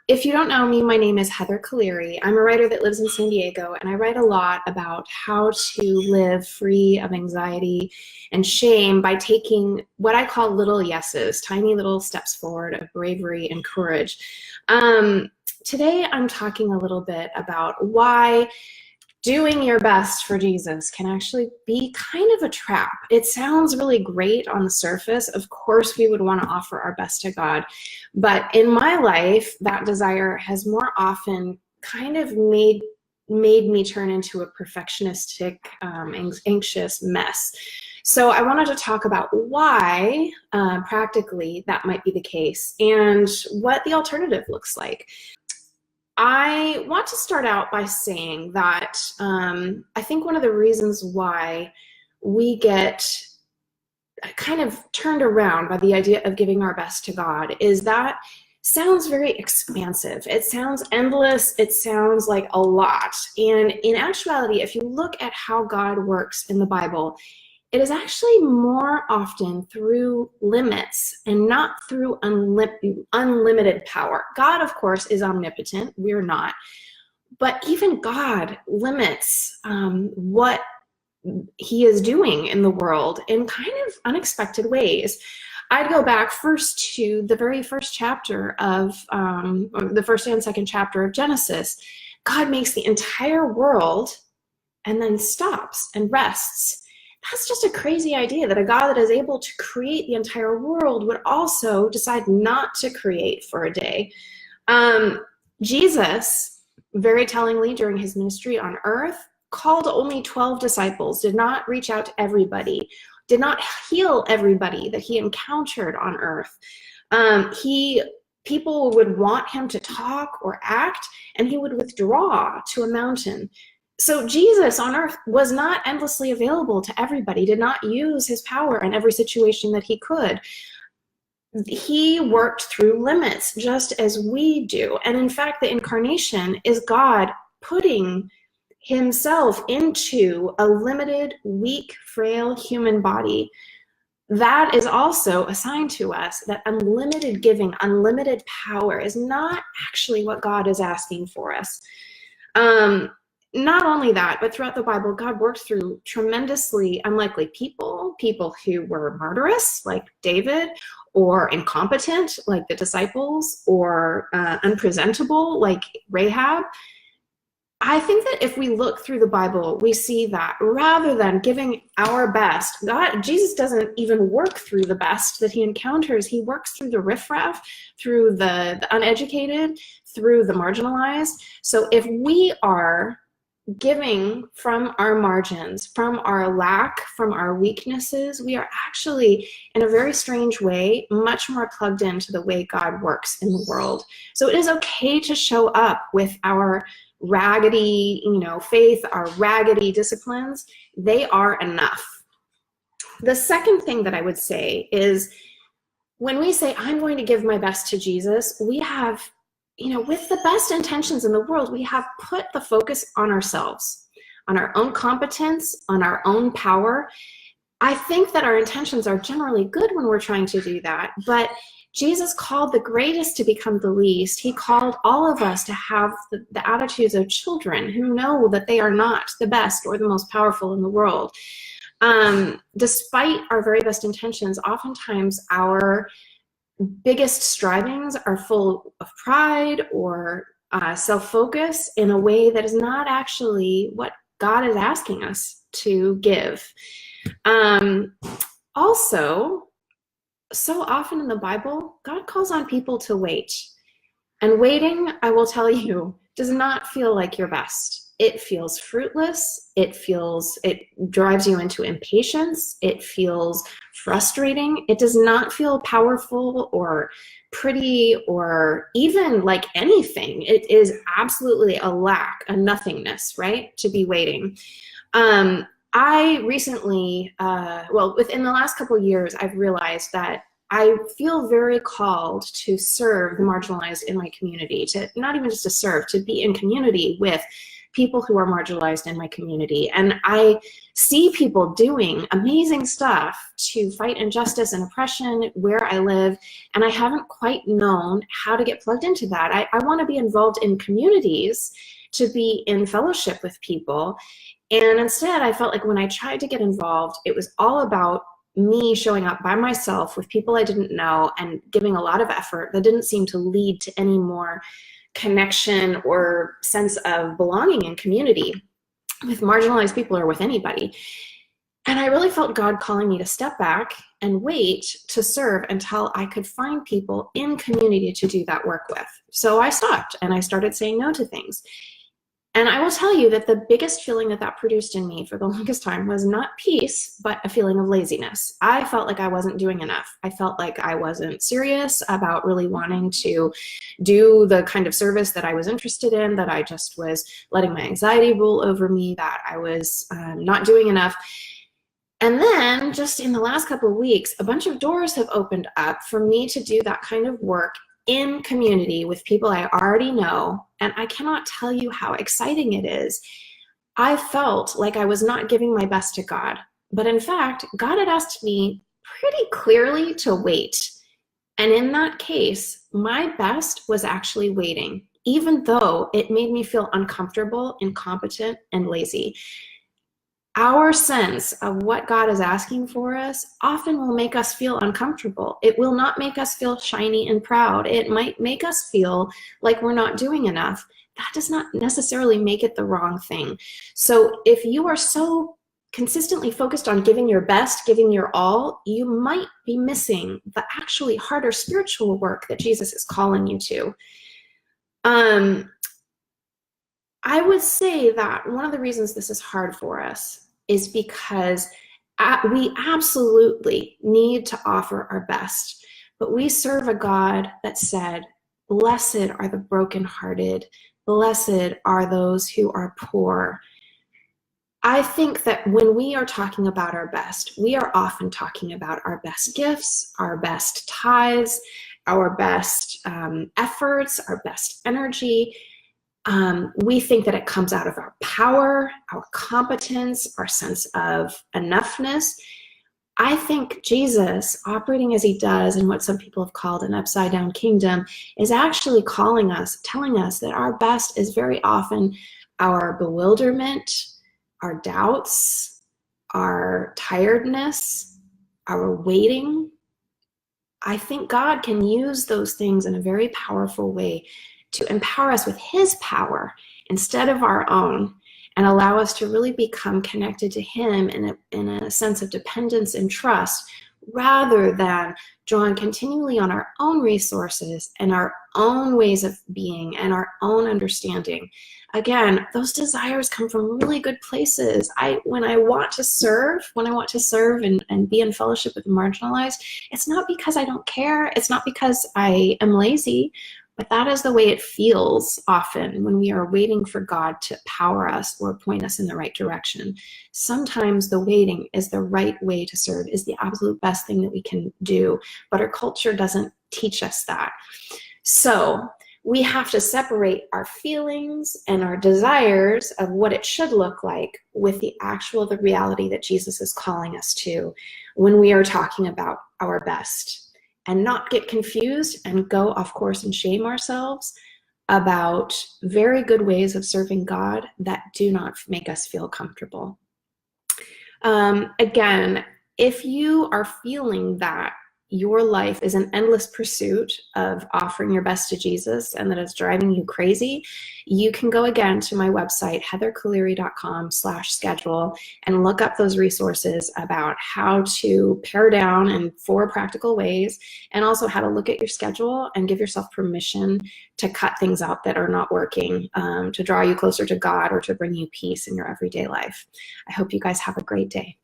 If you don't know me, my name is Heather Caleri. I'm a writer that lives in San Diego, and I write a lot about how to live free of anxiety and shame by taking what I call little yeses, tiny little steps forward of bravery and courage. Today, I'm talking a little bit about why doing your best for Jesus can actually be kind of a trap. It sounds really great on the surface. Of course, we would want to offer our best to God. But in my life, that desire has more often kind of made me turn into a perfectionistic, anxious mess. So I wanted to talk about why practically that might be the case and what the alternative looks like. I want to start out by saying that I think one of the reasons why we get kind of turned around by the idea of giving our best to God is that sounds very expansive. It sounds endless. It sounds like a lot. And in actuality, if you look at how God works in the Bible, it is actually more often through limits and not through unlimited power. God, of course, is omnipotent. We're not. But even God limits what he is doing in the world in kind of unexpected ways. I'd go back first to the very first chapter of, or the first and second chapter of Genesis. God makes the entire world and then stops and rests. That's just a crazy idea that a God that is able to create the entire world would also decide not to create for a day. Jesus, very tellingly during his ministry on earth, called only 12 disciples, did not reach out to everybody, did not heal everybody that he encountered on earth. People would want him to talk or act, and he would withdraw to a mountain. So Jesus on earth was not endlessly available to everybody, did not use his power in every situation that he could. He worked through limits just as we do. And in fact, the incarnation is God putting himself into a limited, weak, frail human body. That is also assigned to us, that unlimited giving, unlimited power is not actually what God is asking for us. Not only that, but throughout the Bible, God worked through tremendously unlikely people who were murderous, like David, or incompetent, like the disciples, or unpresentable, like Rahab. I think that if we look through the Bible, we see that rather than giving our best, Jesus doesn't even work through the best that he encounters. He works through the riffraff, through the uneducated, through the marginalized. So if we are giving from our margins, from our lack, from our weaknesses, we are actually, in a very strange way, much more plugged into the way God works in the world. So it is okay to show up with our raggedy, faith, our raggedy disciplines. They are enough. The second thing that I would say is when we say, I'm going to give my best to Jesus, we have, with the best intentions in the world, we have put the focus on ourselves, on our own competence, on our own power. I think that our intentions are generally good when we're trying to do that, but Jesus called the greatest to become the least. He called all of us to have the attitudes of children who know that they are not the best or the most powerful in the world. Despite our very best intentions, oftentimes our biggest strivings are full of pride or self-focus in a way that is not actually what God is asking us to give. Also, so often in the Bible, God calls on people to wait. And waiting, I will tell you, does not feel like your best. It feels fruitless. It drives you into impatience. It feels frustrating. It does not feel powerful or pretty or even like anything. It is absolutely a lack, a nothingness, right? To be waiting. I recently, within the last couple of years, I've realized that I feel very called to serve the marginalized in my community, to not even just to serve, to be in community with people who are marginalized in my community. And I see people doing amazing stuff to fight injustice and oppression where I live, and I haven't quite known how to get plugged into that. I want to be involved in communities, to be in fellowship with people. And instead, I felt like when I tried to get involved, it was all about me showing up by myself with people I didn't know and giving a lot of effort that didn't seem to lead to any more connection or sense of belonging in community with marginalized people or with anybody. And I really felt God calling me to step back and wait to serve until I could find people in community to do that work with. So I stopped and I started saying no to things. And I will tell you that the biggest feeling that that produced in me for the longest time was not peace, but a feeling of laziness. I felt like I wasn't doing enough. I felt like I wasn't serious about really wanting to do the kind of service that I was interested in, that I just was letting my anxiety rule over me, that I was not doing enough. And then just in the last couple of weeks, a bunch of doors have opened up for me to do that kind of work in community with people I already know, and I cannot tell you how exciting it is. I felt like I was not giving my best to God, but in fact, God had asked me pretty clearly to wait. And in that case, my best was actually waiting, even though it made me feel uncomfortable, incompetent, and lazy. Our sense of what God is asking for us often will make us feel uncomfortable. It will not make us feel shiny and proud. It might make us feel like we're not doing enough. That does not necessarily make it the wrong thing. So if you are so consistently focused on giving your best, giving your all, you might be missing the actually harder spiritual work that Jesus is calling you to. I would say that one of the reasons this is hard for us is because we absolutely need to offer our best, but we serve a God that said, "Blessed are the brokenhearted, blessed are those who are poor." I think that when we are talking about our best, we are often talking about our best gifts, our best tithes, our best efforts, our best energy. We think that it comes out of our power, our competence, our sense of enoughness. I think Jesus, operating as he does in what some people have called an upside down kingdom, is actually calling us, telling us that our best is very often our bewilderment, our doubts, our tiredness, our waiting. I think God can use those things in a very powerful way to empower us with his power instead of our own, and allow us to really become connected to him in a sense of dependence and trust, rather than drawing continually on our own resources and our own ways of being and our own understanding. Again, those desires come from really good places. When I want to serve and be in fellowship with the marginalized, it's not because I don't care. It's not because I am lazy. But that is the way it feels often when we are waiting for God to power us or point us in the right direction. Sometimes the waiting is the right way to serve, is the absolute best thing that we can do, but our culture doesn't teach us that. So we have to separate our feelings and our desires of what it should look like with the reality that Jesus is calling us to when we are talking about our best. And not get confused and go off course and shame ourselves about very good ways of serving God that do not make us feel comfortable. Again, if you are feeling that your life is an endless pursuit of offering your best to Jesus and that it's driving you crazy, you can go again to my website, heatherkaliri.com/schedule, and look up those resources about how to pare down in 4 practical ways, and also how to look at your schedule and give yourself permission to cut things out that are not working, to draw you closer to God or to bring you peace in your everyday life. I hope you guys have a great day.